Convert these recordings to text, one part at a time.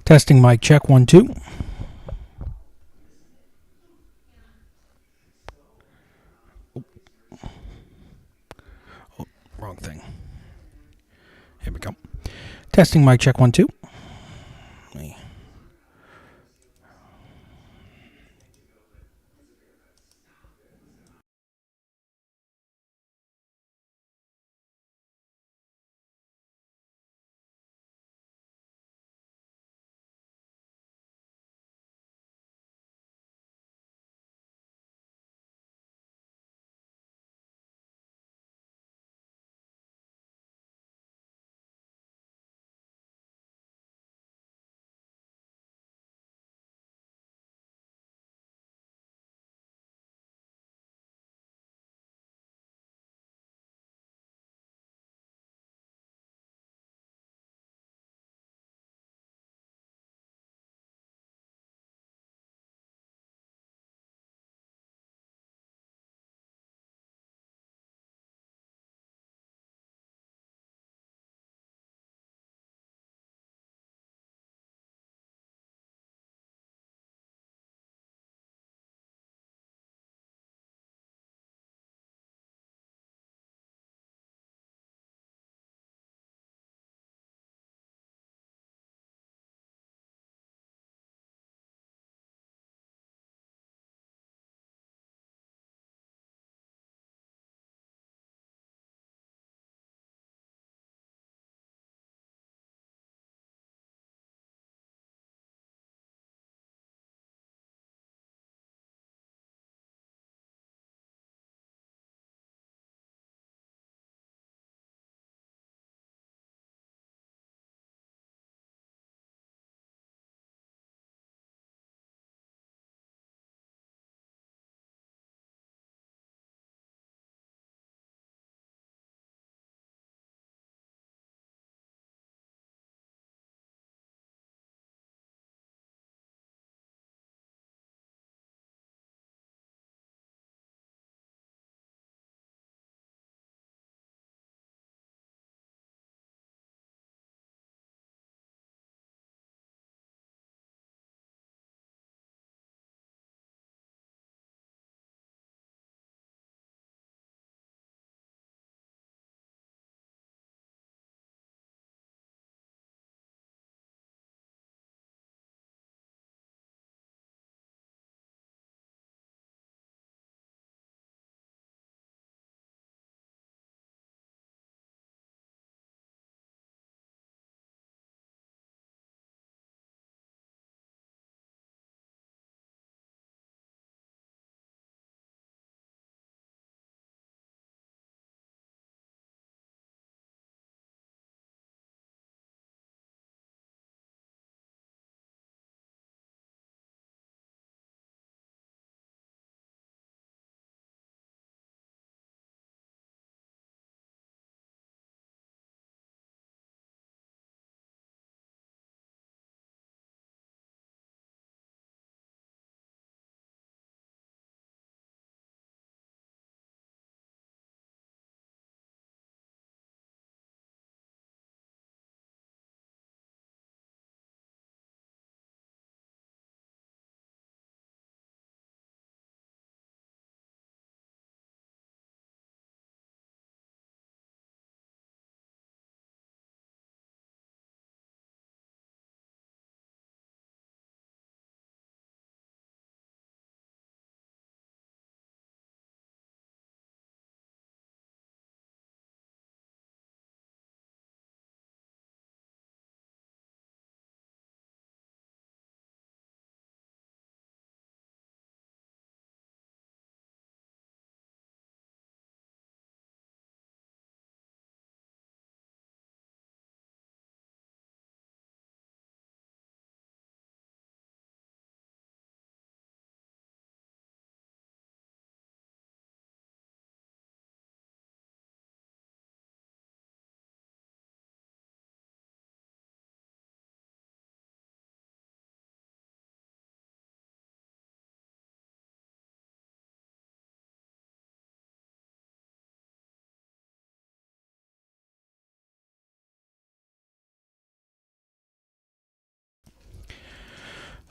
Testing mic check 1 2. Oh, wrong thing. Here we go. Testing mic check 1 2.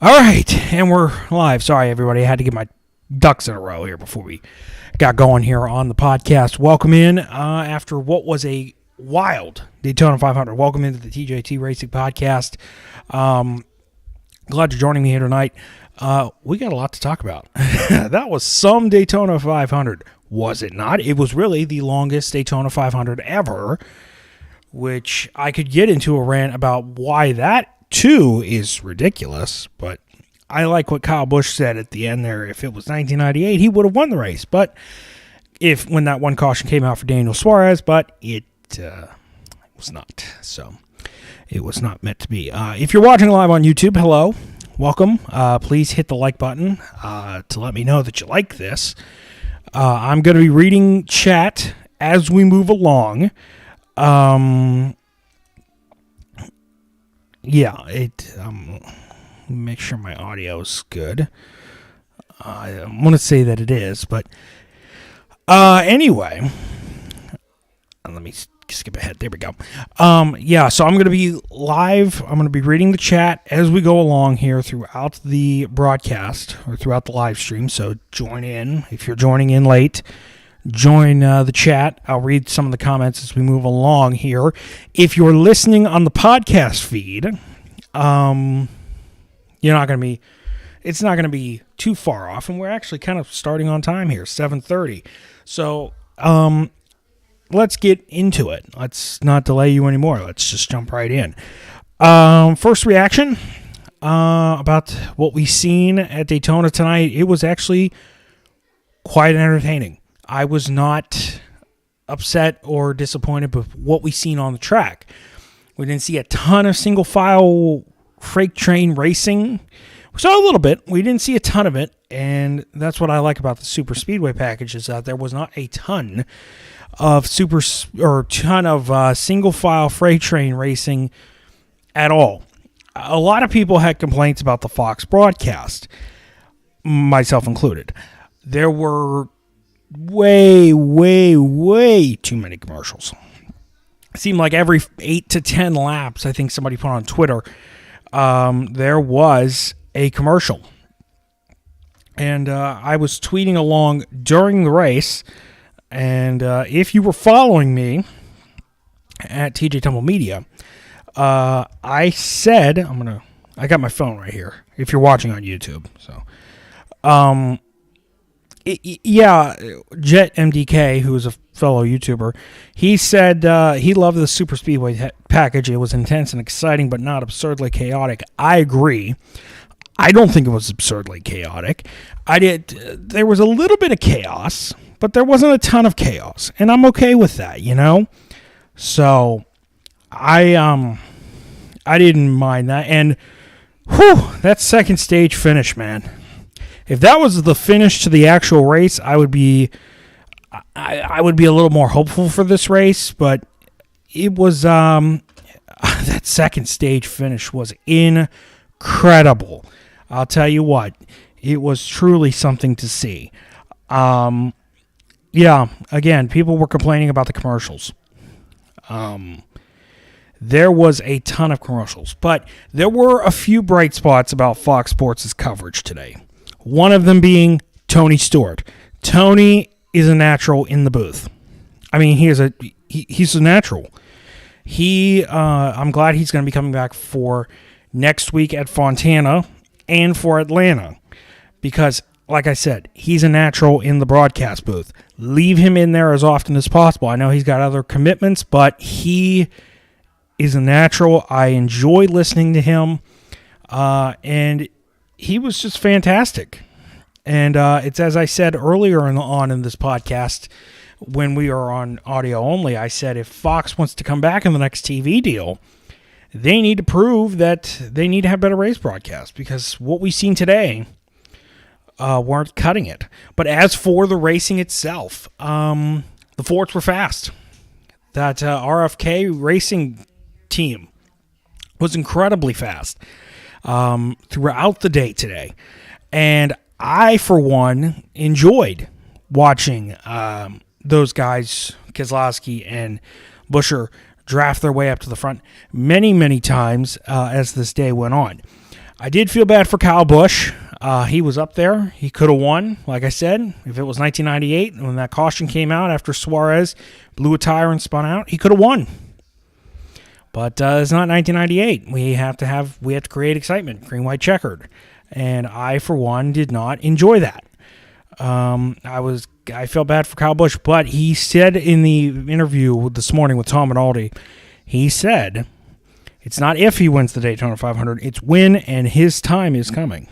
All right, and we're live. Sorry, everybody. I had to get my ducks in a row here before we got going here on the podcast. Welcome in after what was a wild Daytona 500. Welcome into the TJTRacing Podcast. Glad you're joining me here tonight. We got a lot to talk about. That was some Daytona 500, was it not? It was really the longest Daytona 500 ever, which I could get into a rant about why that too is ridiculous, but I like what Kyle Busch said at the end there. If it was 1998, he would have won the race. But when that one caution came out for Daniel Suarez, but it was not. So it was not meant to be. If you're watching live on YouTube, hello, welcome. Please hit the like button to let me know that you like this. I'm going to be reading chat as we move along. Make sure my audio is good. I want to say that it is, but anyway, let me skip ahead. There we go. So I'm going to be live. I'm going to be reading the chat as we go along here throughout the broadcast or throughout the live stream. So join in. If you're joining in late, join the chat. I'll read some of the comments as we move along here. If you're listening on the podcast feed, it's not going to be too far off, and we're actually kind of starting on time here, 7:30. So, let's get into it. Let's not delay you anymore. Let's just jump right in. First reaction about what we seen at Daytona tonight. It was actually quite entertaining. I was not upset or disappointed with what we seen on the track. We didn't see a ton of single file freight train racing. We saw a little bit. We didn't see a ton of it, and that's what I like about the Super Speedway package is that there was not a ton of single file freight train racing at all. A lot of people had complaints about the Fox broadcast, myself included. There were way too many commercials. It seemed like every 8 to 10 laps, I think somebody put on Twitter, there was a commercial. And I was tweeting along during the race, and if you were following me at TJ Tumble Media, I said, I got my phone right here, if you're watching on YouTube. So, Jet MDK, who is a fellow YouTuber, he said he loved the Super Speedway package. It was intense and exciting, but not absurdly chaotic. I agree. I don't think it was absurdly chaotic. There was a little bit of chaos, but there wasn't a ton of chaos, and I'm okay with that, So I didn't mind that, and that second stage finish, man. If that was the finish to the actual race, I would be a little more hopeful for this race, but it was that second stage finish was incredible. I'll tell you what, it was truly something to see. Again, people were complaining about the commercials. There was a ton of commercials, but there were a few bright spots about Fox Sports' coverage today. One of them being Tony Stewart. Tony is a natural in the booth. I mean, he's a natural. I'm glad he's going to be coming back for next week at Fontana and for Atlanta because, like I said, he's a natural in the broadcast booth. Leave him in there as often as possible. I know he's got other commitments, but he is a natural. I enjoy listening to him, and he was just fantastic. And it's as I said earlier on in this podcast, when we are on audio only, I said if Fox wants to come back in the next TV deal, they need to prove that they need to have better race broadcasts because what we've seen today weren't cutting it. But as for the racing itself, the Fords were fast. That RFK racing team was incredibly fast throughout the day today. And I, for one, enjoyed watching those guys, Keselowski and Buescher, draft their way up to the front many, many times as this day went on. I did feel bad for Kyle Busch. He was up there. He could have won, like I said. If it was 1998, when that caution came out after Suarez blew a tire and spun out, he could have won. But it's not 1998. We have to create excitement, green, white, checkered. And I, for one, did not enjoy that. I felt bad for Kyle Busch, but he said in the interview this morning with Tom Rinaldi, he said it's not if he wins the Daytona 500, it's when, and his time is coming.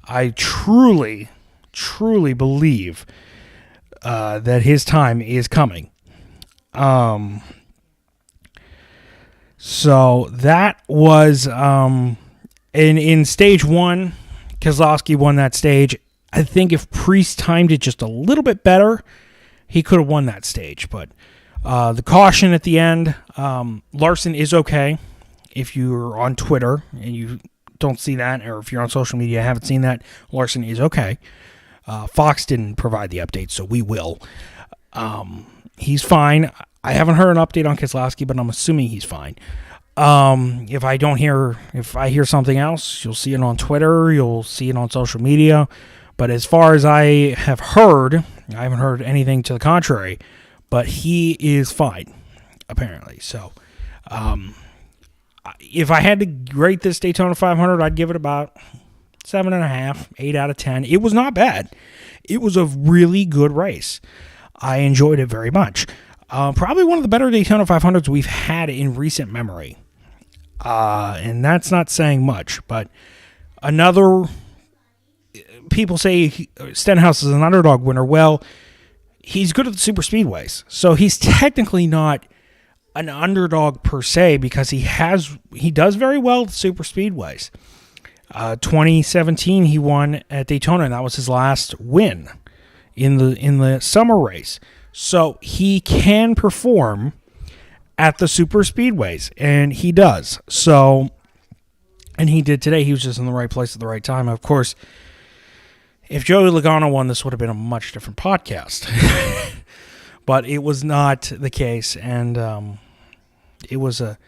I truly, truly believe that his time is coming. So that was in stage one, Keselowski won that stage. I think if Priest timed it just a little bit better, he could have won that stage. But the caution at the end, Larson is okay. If you're on Twitter and you don't see that, or if you're on social media and haven't seen that, Larson is okay. Fox didn't provide the update, so we will. He's fine. I haven't heard an update on Keselowski, but I'm assuming he's fine. If I hear something else, you'll see it on Twitter, you'll see it on social media. But as far as I have heard, I haven't heard anything to the contrary, but he is fine, apparently. So, if I had to rate this Daytona 500, I'd give it about 7.5, 8 out of 10. It was not bad. It was a really good race. I enjoyed it very much. Probably one of the better Daytona 500s we've had in recent memory. And that's not saying much, but people say Stenhouse is an underdog winner. Well, he's good at the super speedways, so he's technically not an underdog per se because he does very well at the super speedways. 2017 he won at Daytona, and that was his last win in the summer race. So he can perform at the super speedways, and he does. So, and he did today. He was just in the right place at the right time. Of course, if Joey Logano won, this would have been a much different podcast. But it was not the case, and it was a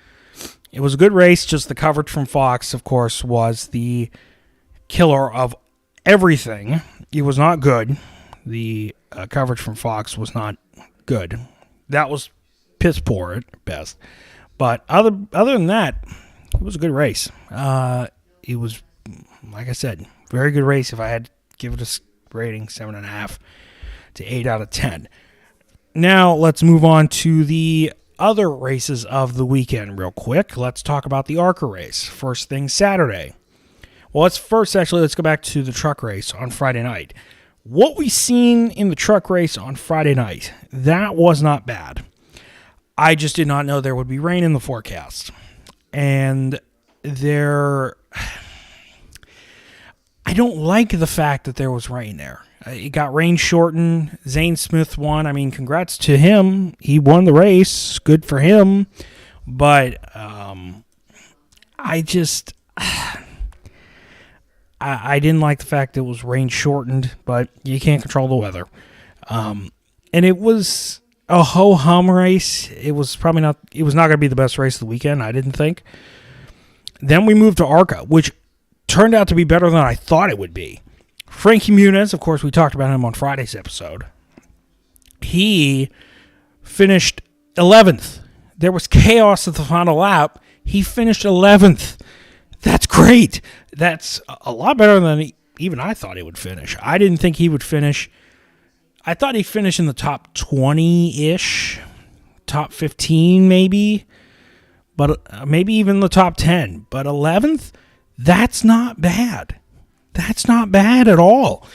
good race. Just the coverage from Fox, of course, was the killer of everything. It was not good. The coverage from Fox was not good. That was piss poor at best. But other than that, it was a good race. It was, like I said, very good race. If I had to give it a rating, 7.5 to 8 out of 10. Now let's move on to the other races of the weekend real quick. Let's talk about the ARCA race. First thing Saturday. Well, let's go back to the truck race on Friday night. What we seen in the truck race on Friday night, that was not bad. I just did not know there would be rain in the forecast. And I don't like the fact that there was rain there. It got rain shortened. Zane Smith won. I mean, congrats to him. He won the race. Good for him. But I didn't like the fact that it was rain shortened, but you can't control the weather. And it was a ho-hum race. It was not going to be the best race of the weekend, I didn't think. Then we moved to ARCA, which turned out to be better than I thought it would be. Frankie Muniz, of course, we talked about him on Friday's episode. He finished 11th. There was chaos at the final lap. He finished 11th. That's great. That's a lot better than even I thought he would finish. I didn't think he would finish. I thought he'd finish in the top 20-ish, top 15 maybe, but maybe even the top 10. But 11th, that's not bad. That's not bad at all.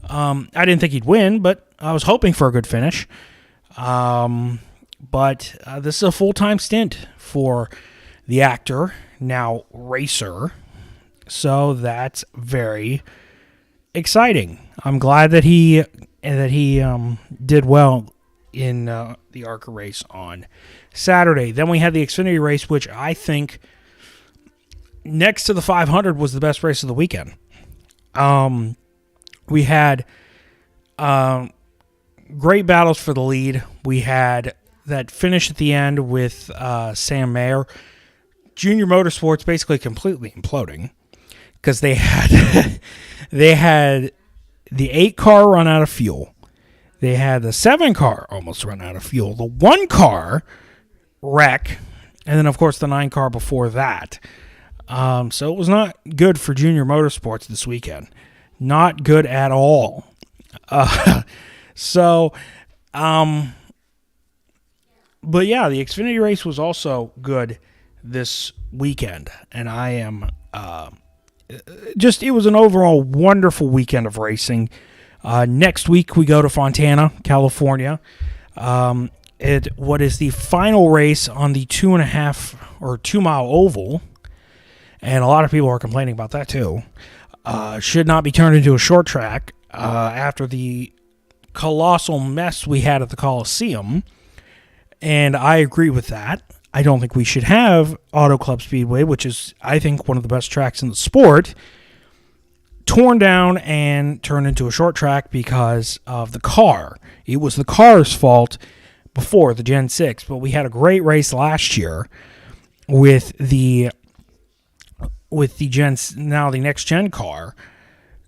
I didn't think he'd win, but I was hoping for a good finish. But this is a full-time stint for the actor, now racer. So that's very exciting. I'm glad that he did well in the ARCA race on Saturday. Then we had the Xfinity race, which I think next to the 500 was the best race of the weekend. We had great battles for the lead. We had that finish at the end with Sam Mayer. Junior Motorsports basically completely imploding. because they had they had the 8 car run out of fuel. They had the 7 car almost run out of fuel. The 1 car wreck, and then of course the 9 car before that. So it was not good for junior motorsports this weekend. Not good at all. But yeah, the Xfinity race was also good this weekend, and I am it was an overall wonderful weekend of racing. Next week we go to Fontana, California. What is the final race on the 2.5 or 2 mile oval, and a lot of people are complaining about that too. Should not be turned into a short track after the colossal mess we had at the Coliseum. And I agree with that. I don't think we should have Auto Club Speedway, which is, I think, one of the best tracks in the sport, torn down and turned into a short track because of the car. It was the car's fault before the Gen 6, but we had a great race last year with the next gen car.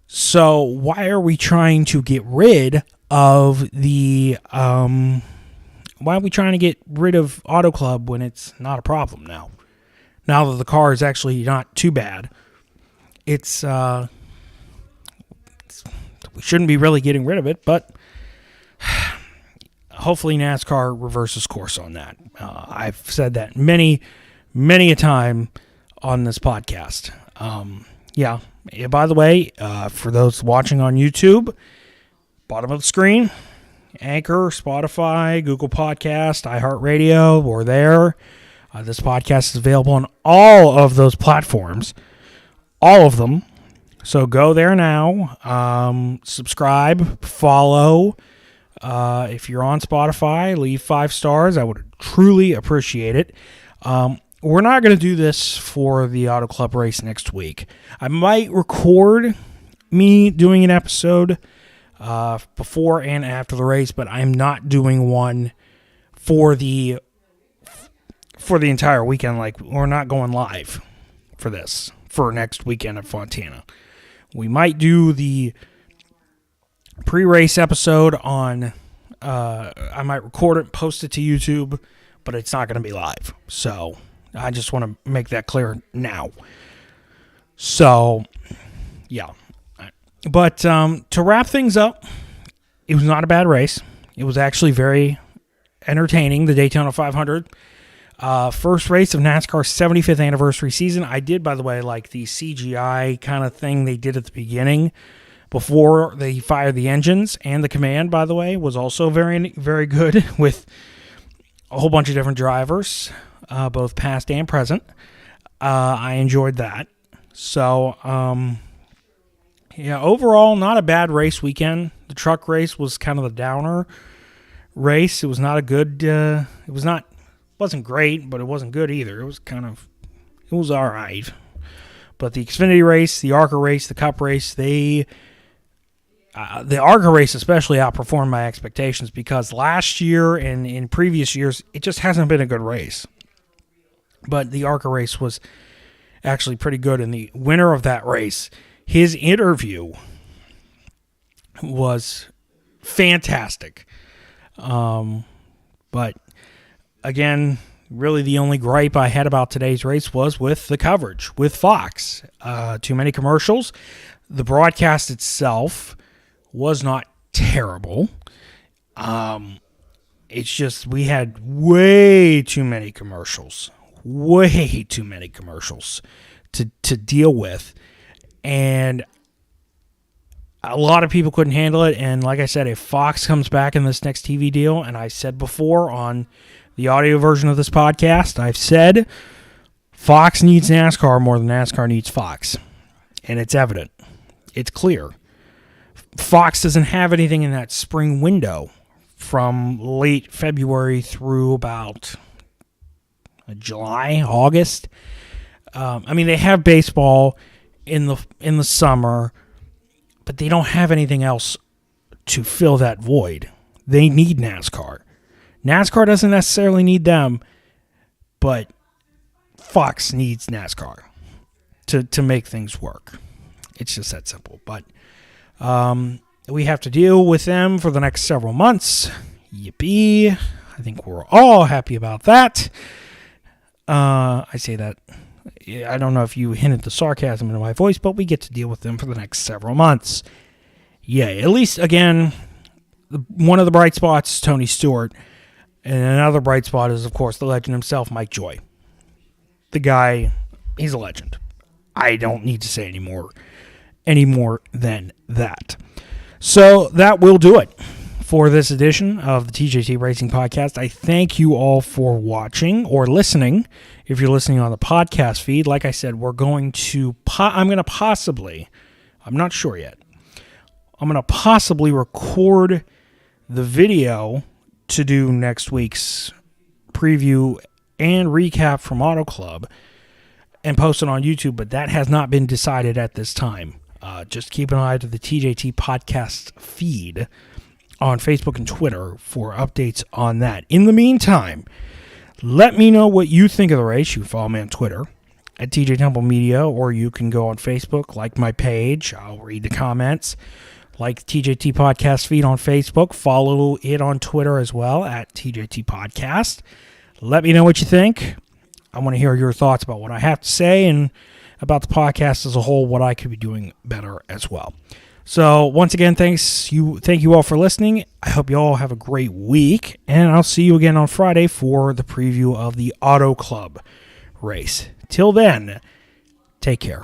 So why are we trying to get rid of Auto Club when it's not a problem now? Now that the car is actually not too bad, we shouldn't be really getting rid of it, but hopefully NASCAR reverses course on that. I've said that many a time on this podcast. Yeah, by the way, for those watching on YouTube, bottom of the screen, Anchor, Spotify, Google Podcast, iHeartRadio, we're there. This podcast is available on all of those platforms, all of them. So go there now, subscribe, follow. If you're on Spotify, leave 5 stars. I would truly appreciate it. We're not going to do this for the Auto Club race next week. I might record me doing an episode before and after the race, but I'm not doing one for the entire weekend. Like, we're not going live for this for next weekend at Fontana. We might do the pre-race episode on. I might record it, post it to YouTube, but it's not going to be live. So I just want to make that clear now. So, yeah. But to wrap things up, it was not a bad race. It was actually very entertaining, the Daytona 500. First race of NASCAR's 75th anniversary season. I did, by the way, like the CGI kind of thing they did at the beginning before they fired the engines. And the command, by the way, was also very, very good with a whole bunch of different drivers, both past and present. I enjoyed that. So, yeah, overall, not a bad race weekend. The truck race was kind of the downer race. It was not a good, wasn't great, but it wasn't good either. It was all right. But the Xfinity race, the ARCA race, the Cup race, the ARCA race especially outperformed my expectations because last year and in previous years, it just hasn't been a good race. But the ARCA race was actually pretty good, and the winner of that race, his interview was fantastic. But again, really the only gripe I had about today's race was with the coverage, with Fox. Too many commercials. The broadcast itself was not terrible. It's just we had way too many commercials. Way too many commercials to deal with. And a lot of people couldn't handle it. And like I said, if Fox comes back in this next TV deal, and I said before on the audio version of this podcast, I've said Fox needs NASCAR more than NASCAR needs Fox. And it's evident. It's clear. Fox doesn't have anything in that spring window from late February through about July, August. I mean, they have baseball in the summer, but they don't have anything else to fill that void. They need NASCAR. NASCAR doesn't necessarily need them, but Fox needs NASCAR to make things work. It's just that simple. But we have to deal with them for the next several months. Yippee. I think we're all happy about that. I say that. I don't know if you hinted the sarcasm into my voice, but we get to deal with them for the next several months. Yay. At least, again, one of the bright spots is Tony Stewart. And another bright spot is, of course, the legend himself, Mike Joy. The guy, he's a legend. I don't need to say any more than that. So that will do it for this edition of the TJT Racing Podcast. I thank you all for watching or listening. If you're listening on the podcast feed, like I said, I'm going to possibly, I'm not sure yet, I'm going to possibly record the video to do next week's preview and recap from Auto Club and post it on YouTube, but that has not been decided at this time. Just keep an eye to the TJT Podcast feed on Facebook and Twitter for updates on that. In the meantime, let me know what you think of the race. You can follow me on Twitter at TJ Temple Media, or you can go on Facebook, like my page. I'll read the comments. Like TJT Podcast feed on Facebook. Follow it on Twitter as well at TJT Podcast. Let me know what you think. I want to hear your thoughts about what I have to say and about the podcast as a whole, what I could be doing better as well. So once again, thank you all for listening. I hope you all have a great week, and I'll see you again on Friday for the preview of the Auto Club race. Till then, take care.